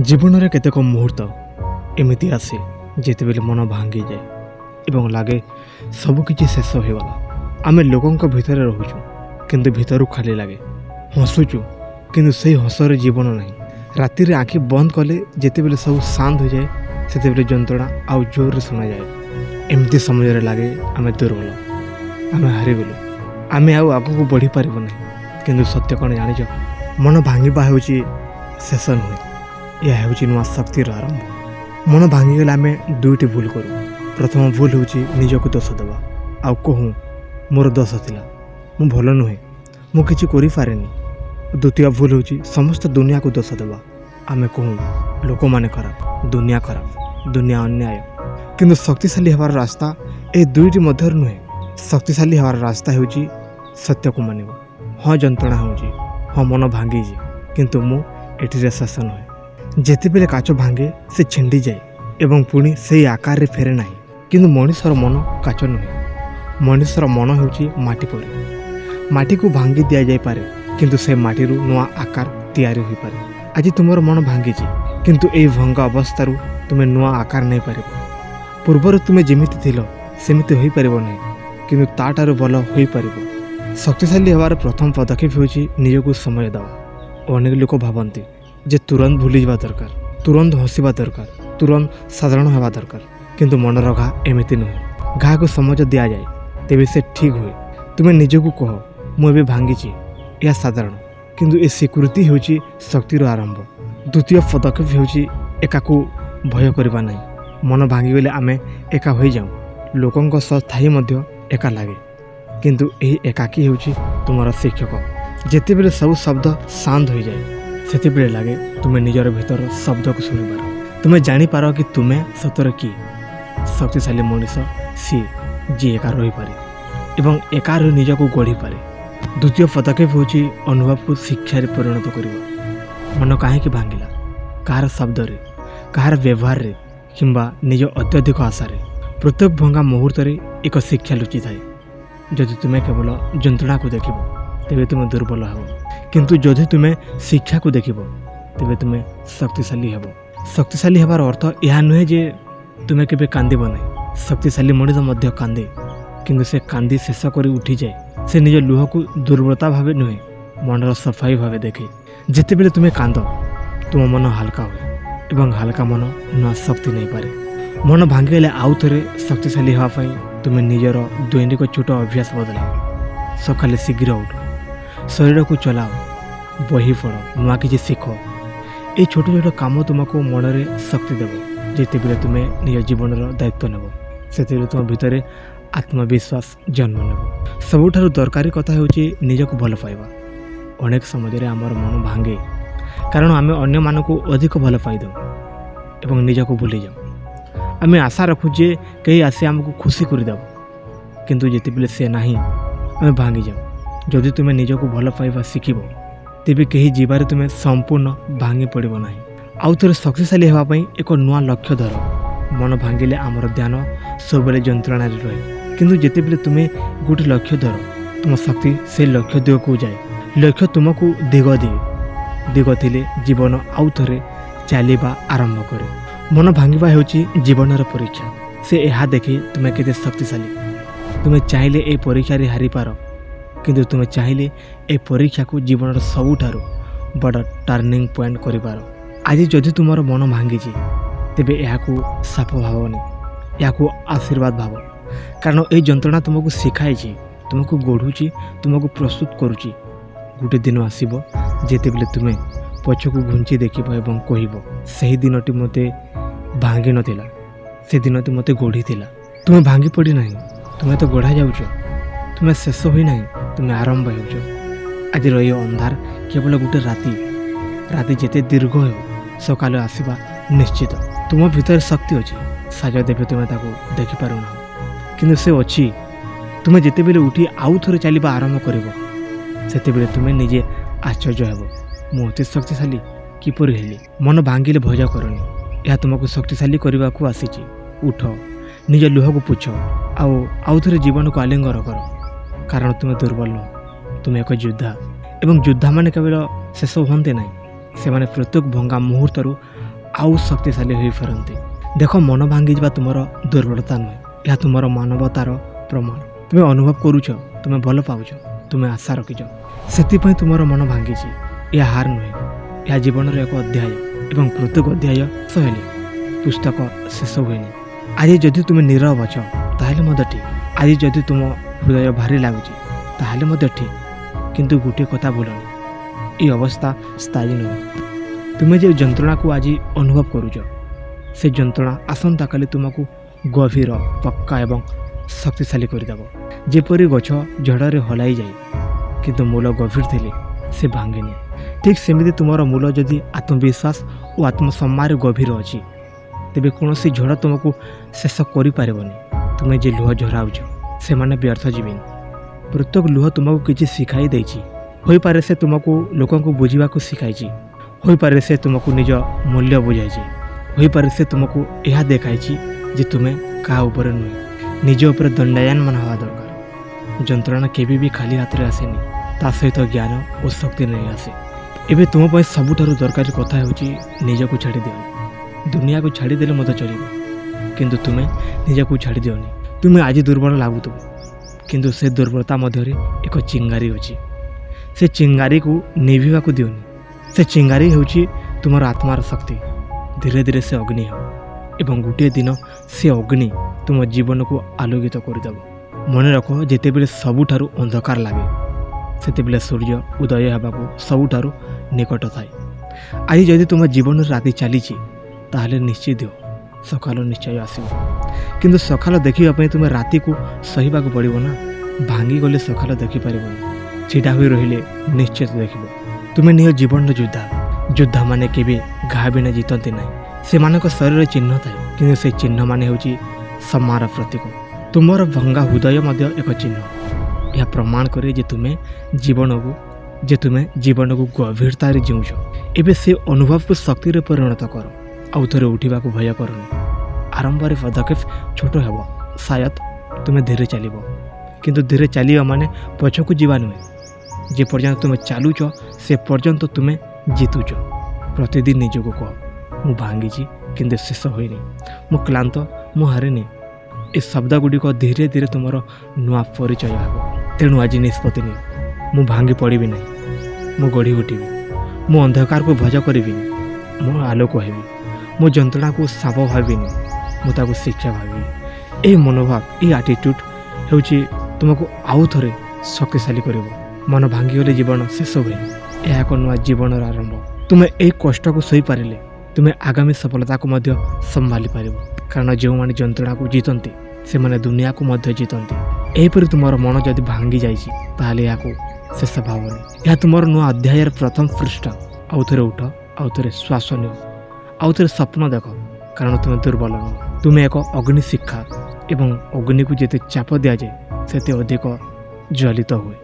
ଜୀବନରେ କେତେକ ମୁହୂର୍ତ୍ତ ଏମିତି ଆସେ ଯେତେବେଳେ ମନ ଭାଙ୍ଗିଯାଏ ଏବଂ ଲାଗେ ସବୁକିଛି ଶେଷ ହୋଇଗଲା। ଆମେ ଲୋକଙ୍କ ଭିତରେ ରହୁଛୁ କିନ୍ତୁ ଭିତରୁ ଖାଲି ଲାଗେ। ହସୁଛୁ କିନ୍ତୁ ସେହି ହସରେ ଜୀବନ ନାହିଁ। ରାତିରେ ଆଖି ବନ୍ଦ କଲେ ଯେତେବେଳେ ସବୁ ଶାନ୍ତ ହୋଇଯାଏ ସେତେବେଳେ ଯନ୍ତ୍ରଣା ଆଉ ଜୋରରେ ଶୁଣାଯାଏ। ଏମିତି ସମୟରେ ଲାଗେ ଆମେ ଦୁର୍ବଳ, ଆମେ ହାରିଗଲୁ, ଆମେ ଆଉ ଆଗକୁ ବଢ଼ିପାରିବୁ ନାହିଁ। କିନ୍ତୁ ସତ୍ୟ କ'ଣ ଜାଣିଛ? ମନ ଭାଙ୍ଗିବା ହେଉଛି ଶେଷ ନୁହେଁ, ଏହା ହେଉଛି ନୂଆ ଶକ୍ତିର ଆରମ୍ଭ। ମନ ଭାଙ୍ଗିଗଲେ ଆମେ ଦୁଇଟି ଭୁଲ କରୁ। ପ୍ରଥମ ଭୁଲ ହେଉଛି ନିଜକୁ ଦୋଷ ଦେବା ଆଉ କହୁ ମୋର ଦୋଷ ଥିଲା, ମୁଁ ଭଲ ନୁହେଁ, ମୁଁ କିଛି କରିପାରେନି। ଦ୍ୱିତୀୟ ଭୁଲ ହେଉଛି ସମସ୍ତ ଦୁନିଆକୁ ଦୋଷ ଦେବା। ଆମେ କହୁ ଲୋକମାନେ ଖରାପ, ଦୁନିଆ ଖରାପ, ଦୁନିଆ ଅନ୍ୟାୟ। କିନ୍ତୁ ଶକ୍ତିଶାଳୀ ହେବାର ରାସ୍ତା ଏହି ଦୁଇଟି ମଧ୍ୟରେ ନୁହେଁ। ଶକ୍ତିଶାଳୀ ହେବାର ରାସ୍ତା ହେଉଛି ସତ୍ୟକୁ ମାନିବା। ହଁ, ଯନ୍ତ୍ରଣା ହେଉଛି, ହଁ ମନ ଭାଙ୍ଗିଛି, କିନ୍ତୁ ମୁଁ ଏଠିରେ ଶେଷ ନୁହେଁ। ଯେତେବେଳେ କାଚ ଭାଙ୍ଗେ ସେ ଛିଣ୍ଡିଯାଏ ଏବଂ ପୁଣି ସେହି ଆକାରରେ ଫେରେ ନାହିଁ। କିନ୍ତୁ ମଣିଷର ମନ କାଚ ନୁହେଁ, ମଣିଷର ମନ ହେଉଛି ମାଟି ପରି। ମାଟିକୁ ଭାଙ୍ଗି ଦିଆଯାଇପାରେ କିନ୍ତୁ ସେ ମାଟିରୁ ନୂଆ ଆକାର ତିଆରି ହୋଇପାରେ। ଆଜି ତୁମର ମନ ଭାଙ୍ଗିଛି କିନ୍ତୁ ଏହି ଭଙ୍ଗା ଅବସ୍ଥାରୁ ତୁମେ ନୂଆ ଆକାର ନେଇପାରିବ। ପୂର୍ବରୁ ତୁମେ ଯେମିତି ଥିଲ ସେମିତି ହୋଇପାରିବ ନାହିଁ କିନ୍ତୁ ତାଠାରୁ ଭଲ ହୋଇପାରିବ। ଶକ୍ତିଶାଳୀ ହେବାର ପ୍ରଥମ ପଦକ୍ଷେପ ହେଉଛି ନିଜକୁ ସମୟ ଦେବା। ଅନେକ ଲୋକ ଭାବନ୍ତି ଯେ ତୁରନ୍ତ ଭୁଲିଯିବା ଦରକାର, ତୁରନ୍ତ ହସିବା ଦରକାର, ତୁରନ୍ତ ସାଧାରଣ ହେବା ଦରକାର। କିନ୍ତୁ ମନର ଘା ଏମିତି ନୁହେଁ। ଘାକୁ ସମୟ ଦିଆଯାଏ ତେବେ ସେ ଠିକ୍ ହୁଏ। ତୁମେ ନିଜକୁ କହ ମୁଁ ଏବେ ଭାଙ୍ଗିଛି, ଏହା ସାଧାରଣ କିନ୍ତୁ ଏ ସ୍ୱୀକୃତି ହେଉଛି ଶକ୍ତିର ଆରମ୍ଭ। ଦ୍ୱିତୀୟ ପଦକ୍ଷେପ ହେଉଛି ଏକାକୁ ଭୟ କରିବା ନାହିଁ। ମନ ଭାଙ୍ଗିଗଲେ ଆମେ ଏକା ହୋଇଯାଉ, ଲୋକଙ୍କ ସହ ଥାଇ ମଧ୍ୟ ଏକା ଲାଗେ। କିନ୍ତୁ ଏହି ଏକାକୀ ହେଉଛି ତୁମର ଶିକ୍ଷକ। ଯେତେବେଳେ ସବୁ ଶବ୍ଦ ଶାନ୍ତ ହୋଇଯାଏ ସେତେବେଳେ ଲାଗେ ତୁମେ ନିଜର ଭିତର ଶବ୍ଦକୁ ଶୁଣିପାର। ତୁମେ ଜାଣିପାର କି ତୁମେ ସତରେ କିଏ। ଶକ୍ତିଶାଳୀ ମଣିଷ ସିଏ ଯିଏ ଏକା ରହିପାରେ ଏବଂ ଏକା ରହି ନିଜକୁ ଗଢ଼ିପାରେ। ଦ୍ୱିତୀୟ ପଦକ୍ଷେପ ହେଉଛି ଅନୁଭବକୁ ଶିକ୍ଷାରେ ପରିଣତ କରିବା। ମନ କାହିଁକି ଭାଙ୍ଗିଲା? କାହାର ଶବ୍ଦରେ, କାହାର ବ୍ୟବହାରରେ କିମ୍ବା ନିଜ ଅତ୍ୟଧିକ ଆଶାରେ? ପ୍ରତ୍ୟେକ ଭଙ୍ଗା ମୁହୂର୍ତ୍ତରେ ଏକ ଶିକ୍ଷା ଲୁଚିଥାଏ। ଯଦି ତୁମେ କେବଳ ଯନ୍ତ୍ରଣାକୁ ଦେଖିବ ତେବେ ତୁମେ ଦୁର୍ବଳ ହେବ, କିନ୍ତୁ ଯଦି ତୁମେ ଶିକ୍ଷାକୁ ଦେଖିବ ତେବେ ତୁମେ ଶକ୍ତିଶାଳୀ ହେବ। ଶକ୍ତିଶାଳୀ ହେବାର ଅର୍ଥ ଏହା ନୁହେଁ ଯେ ତୁମେ କେବେ କାନ୍ଦିବ ନାହିଁ। ଶକ୍ତିଶାଳୀ ମଣିଷ ମଧ୍ୟ କାନ୍ଦେ କିନ୍ତୁ ସେ କାନ୍ଦି ଶେଷ କରି ଉଠିଯାଏ। ସେ ନିଜ ଲୁହକୁ ଦୁର୍ବଳତା ଭାବେ ନୁହେଁ, ମନର ସଫାଇ ଭାବେ ଦେଖେ। ଯେତେବେଳେ ତୁମେ କାନ୍ଦ ତୁମ ମନ ହାଲକା ହୁଏ ଏବଂ ହାଲକା ମନ ନୂଆ ଶକ୍ତି ନେଇପାରେ। ମନ ଭାଙ୍ଗିଗଲେ ଆଉ ଥରେ ଶକ୍ତିଶାଳୀ ହେବା ପାଇଁ ତୁମେ ନିଜର ଦୈନିକ ଛୋଟ ଅଭ୍ୟାସ ବଦଳାଅ। ସକାଳେ ଶୀଘ୍ର ଉଠ, ଶରୀରକୁ ଚଲାଅ, ବହି ପଢ଼, ନୂଆ କିଛି ଶିଖ। ଏହି ଛୋଟ ଛୋଟ କାମ ତୁମକୁ ମନରେ ଶକ୍ତି ଦେବ। ଯେତେବେଳେ ତୁମେ ନିଜ ଜୀବନର ଦାୟିତ୍ୱ ନେବ ସେତେବେଳେ ତୁମ ଭିତରେ ଆତ୍ମବିଶ୍ୱାସ ଜନ୍ମ ନେବ। ସବୁଠାରୁ ଦରକାରୀ କଥା ହେଉଛି ନିଜକୁ ଭଲ ପାଇବା। ଅନେକ ସମୟରେ ଆମର ମନ ଭାଙ୍ଗେ କାରଣ ଆମେ ଅନ୍ୟମାନଙ୍କୁ ଅଧିକ ଭଲ ପାଇଦେଉ ଏବଂ ନିଜକୁ ଭୁଲିଯାଉ। ଆମେ ଆଶା ରଖୁ ଯେ କେହି ଆସି ଆମକୁ ଖୁସି କରିଦେବ, କିନ୍ତୁ ଯେତେବେଳେ ସେ ନାହିଁ ଆମେ ଭାଙ୍ଗିଯାଉ। ଯଦି ତୁମେ ନିଜକୁ ଭଲ ପାଇବା ଶିଖିବ ତେବେ କେହି ଯିବାରେ ତୁମେ ସମ୍ପୂର୍ଣ୍ଣ ଭାଙ୍ଗି ପଡ଼ିବ ନାହିଁ। ଆଉ ଥରେ ଶକ୍ତିଶାଳୀ ହେବା ପାଇଁ ଏକ ନୂଆ ଲକ୍ଷ୍ୟ ଧର। ମନ ଭାଙ୍ଗିଲେ ଆମର ଧ୍ୟାନ ସବୁବେଳେ ଯନ୍ତ୍ରଣାରେ ରହେ, କିନ୍ତୁ ଯେତେବେଳେ ତୁମେ ଗୋଟିଏ ଲକ୍ଷ୍ୟ ଧର ତୁମ ଶକ୍ତି ସେ ଲକ୍ଷ୍ୟ ଦିଗକୁ ଯାଏ। ଲକ୍ଷ୍ୟ ତୁମକୁ ଦିଗ ଦିଏ, ଦିଗ ଥିଲେ ଜୀବନ ଆଉ ଥରେ ଚାଲିବା ଆରମ୍ଭ କରେ। ମନ ଭାଙ୍ଗିବା ହେଉଛି ଜୀବନର ପରୀକ୍ଷା। ସେ ଏହା ଦେଖେ ତୁମେ କେତେ ଶକ୍ତିଶାଳୀ। ତୁମେ ଚାହିଁଲେ ଏହି ପରୀକ୍ଷାରେ ହାରିପାର, କିନ୍ତୁ ତୁମେ ଚାହିଁଲେ ଏହି ପରୀକ୍ଷାକୁ ଜୀବନର ସବୁଠାରୁ ବଡ଼ ଟର୍ଣ୍ଣିଂ ପଏଣ୍ଟ କରିପାର। ଆଜି ଯଦି ତୁମର ମନ ଭାଙ୍ଗିଛି ତେବେ ଏହାକୁ ସାପ ଭାବନି, ଏହାକୁ ଆଶୀର୍ବାଦ ଭାବ। କାରଣ ଏହି ଯନ୍ତ୍ରଣା ତୁମକୁ ଶିଖାଇଛି, ତୁମକୁ ଗଢ଼ୁଛି, ତୁମକୁ ପ୍ରସ୍ତୁତ କରୁଛି। ଗୋଟିଏ ଦିନ ଆସିବ ଯେତେବେଳେ ତୁମେ ପଛକୁ ଘୁଞ୍ଚି ଦେଖିବ ଏବଂ କହିବ ସେହି ଦିନଟି ମୋତେ ଭାଙ୍ଗି ନଥିଲା, ସେ ଦିନଟି ମୋତେ ଗଢ଼ିଥିଲା। ତୁମେ ଭାଙ୍ଗି ପଡ଼ି ନାହିଁ, ତୁମେ ତ ଗଢ଼ା ଯାଉଛ। ତୁମେ ଶେଷ ହୋଇନାହିଁ, ତୁମେ ଆରମ୍ଭ ହେଉଛ। ଆଜିର ଏହି ଅନ୍ଧାର କେବଳ ଗୋଟେ ରାତି ଯେତେ ଦୀର୍ଘ ହେଉ ସକାଳ ଆସିବା ନିଶ୍ଚିତ। ତୁମ ଭିତରେ ଶକ୍ତି ଅଛି, ସାଜ ଦେବେ ତୁମେ ତାକୁ ଦେଖିପାରୁନାହ କିନ୍ତୁ ସେ ଅଛି। ତୁମେ ଯେତେବେଳେ ଉଠି ଆଉ ଥରେ ଚାଲିବା ଆରମ୍ଭ କରିବ ସେତେବେଳେ ତୁମେ ନିଜେ ଆଶ୍ଚର୍ଯ୍ୟ ହେବ, ମୁଁ ଅତି ଶକ୍ତିଶାଳୀ କିପରି ହେଲି। ମନ ଭାଙ୍ଗିଲେ ଭୟ କରନି, ଏହା ତୁମକୁ ଶକ୍ତିଶାଳୀ କରିବାକୁ ଆସିଛି। ଉଠ, ନିଜ ଲୁହକୁ ପୋଛ ଆଉ ଥରେ ଜୀବନକୁ ଆଲିଙ୍ଗନ କର। କାରଣ ତୁମେ ଦୁର୍ବଳ ନୁହ, ତୁମେ ଏକ ଯୋଦ୍ଧା ଏବଂ ଯୋଦ୍ଧାମାନେ କେବଳ ଶେଷ ହୁଅନ୍ତି ନାହିଁ, ସେମାନେ ପ୍ରତ୍ୟେକ ଭଙ୍ଗା ମୁହୂର୍ତ୍ତରୁ आउ शक्तिशाली हो फेरती। देख मन भांगी जा तुम दुर्बलता नुहे, यह तुम मानवतार प्रमाण। तुम्हें अनुभव करुच, तुम्हें भल पाच, तुम्हें आशा रखिच, से तुम मन भांगी। यह हार नुहे, यह जीवन एक अध्याय एवं प्रत्येक अध्याय सहले पुस्तक शेष हुए। आज जदि तुम नीरव अच ताहले मत ठीक, आज जदि तुम हृदय भारी लगुच ताहले मत ठीक, किंतु गोटे कथा भूलनी, ये अवस्था स्थायी नुहे। तुम्हें जो जंत्रणा को आज अनुभव करुच से जंत्रणा आसंता काली तुमको गभीर पक्का एवं शक्तिशाली करदेव। जेपरी गछ झड़े हलाई जाए किंतु मूल गभीर थे से भांगेनी, ठीक सेमिति तुमर मूल जदि आत्मविश्वास और आत्मसम्मान गभीर अच्छी तेरे कौन झड़ तुमको शेष करनी। तुम्हें जे लुह झराऊच से माने व्यर्थ जीवन। प्रत्येक लुह तुमको किसी शिखाई देछि, होई पारे से तुमको लोकों को बुझा शिखाई, होई पारे से तुमको निज मूल्य बुझाई, होई पारे से तुमको यह देखाई जे तुम्हें क्या ऊपर नुहे, निज उपर दंडायन मन हवा दरकार। जंत्रणा केबी भी खाली हाथ में आसेनी, ता सहित ज्ञान और शक्ति नहीं आसे। एबे तुम सबुठारु दरकारी कथा होची निज को छाड़ी दियोनी। दुनिया को छाड़ी देले मत चलिबो, किंतु तुम्हें निज को छाड़ी दियोनी। तुम्हें आज दुर्बल लागुथबो, किंतु से दुर्बलता मध्य एक चिंगारी अच्छी, से चिंगारी को निभिवा को दियोनी। से चिंगारी होची तुमर आत्मार शक्ति। धीरे धीरे से अग्नि हो एवं गोटे दिन से अग्नि तुम जीवन को आलोकित करदेव। मन रख जितेबले सबुठारु अंधकार लगे सेतेबले सूर्य उदय होगाकू सबुठारु निकट थाए। आज जदि तुम जीवन राति चली ताहले निश्चित हो सकाल निश्चय आसो, किंतु सकाल देखा तुम राति को सहीबाकू पड़ो ना। भांगी गले सकाल देखिपार, छिड़ा हुई रहिले निश्चित देख। तुम्हें निज जीवन योद्धा, योद्धा माने केबे घा बिना जीतती ना। से शरीर चिन्ह थाए, किंतु से चिन्ह माने होची सम्मान प्रतीक। तुमर भंगा हृदय मध्य एक चिन्ह। यह प्रमाण करे जे तुम्हें जीवन को गभीरतार जीउछ। एबे से अनुभव को शक्ति रे परिणत कर। आउ थे उठा भय करनी। आरंभ में पदक्षेप छोट हेब, शायद तुम्हें धीरे चलो, किंतु धीरे चलिया माने पछकू जीवा नुहे। जे पर्यंत तुम चलुच से पर्यंत तुम्हें जीतुच। प्रतिदिन निजको कह मु भांगी किंतु शेष होइनी, मु क्लांत, मु हारिनी। ए शब्द गुड़िक धीरे धीरे तुम नुआ परिचय हे। तेणु आज निष्पत्ति नि, मु भांगी पड़बी ना, मु गढ़ी उठिबी। मु अंधकार को भज करी, मु आलोक हेबी। मो जंत्रणा को साप भाविनी, मुझे शिक्षा भावी। यही मनोभाव, ये आटिट्यूड होची तुमको आउ थे शक्तिशाली कर। मन भांगीगले जीवन शेष हुए, यह एक नुआ जीवन आरंभ। तुम्हें यही कष्ट को सही पारे तुम्हें आगामी सफलता को संभाली पार। कारण जो मैंने जंत्रणा को जीतती से माने दुनिया को जीतती। यहीपरि तुम मन जदि भांगी जाइए या शेष भावनी। यह तुम नुआ अध्यायर प्रथम पृष्ठ। आउ थे उठ, आउ थे श्वास नियो, आउ थे स्वप्न देख। कारण तुम्हें दुर्बल नुह, तुम्हें एक अग्नि शिक्षा एवं अग्नि को जिते चाप दि जाए से अधिक ज्वलित हुए।